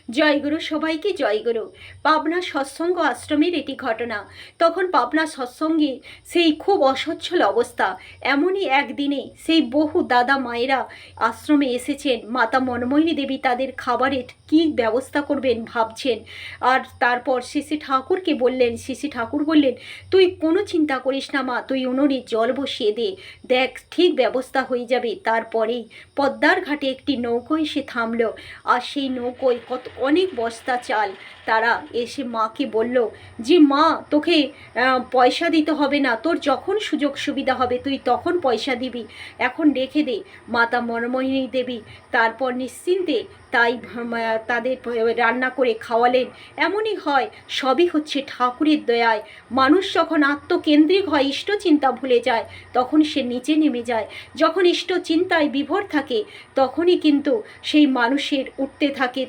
জয়গুরু, সবাইকে জয়গুরু। পাবনা সৎসঙ্গ আশ্রমের এটি ঘটনা। তখন পাবনা সৎসঙ্গে সেই খুব অসচ্ছল অবস্থা। এমনই একদিনে সেই বহু দাদা মায়েরা আশ্রমে এসেছেন। মাতা মনমোহিনী দেবী তাদের খাবারের কী ব্যবস্থা করবেন ভাবছেন। আর তারপর শ্রী ঠাকুরকে বললেন, শ্রী ঠাকুর বললেন, তুই কোনো চিন্তা করিস না মা, তুই উনুনে জল বসিয়ে দে, দেখ ঠিক ব্যবস্থা হয়ে যাবে। তারপরেই পদ্মার ঘাটে একটি নৌকো এসে থামল। আর সেই নৌকোয় অনেক বস্তা চাল। তারা এসে মাকে বলল যে মা, তোকে পয়সা দিতে হবে না, তোর যখন সুযোগ সুবিধা হবে তুই তখন পয়সা দিবি, এখন রেখে দে। মাতা মনমোহিনী দেবী তারপর নিশ্চিন্তে তাই তাদের রান্না করে খাওয়ালেন। এমনই হয়, সবই হচ্ছে ঠাকুরের দয়ায়। মানুষ যখন আত্মকেন্দ্রিক হয়, ইষ্টচিন্তা ভুলে যায়, তখন সে নিচে নেমে যায়। যখন ইষ্টচিন্তায় বিভোর থাকে তখনই কিন্তু সেই মানুষের উঠতে থাকে।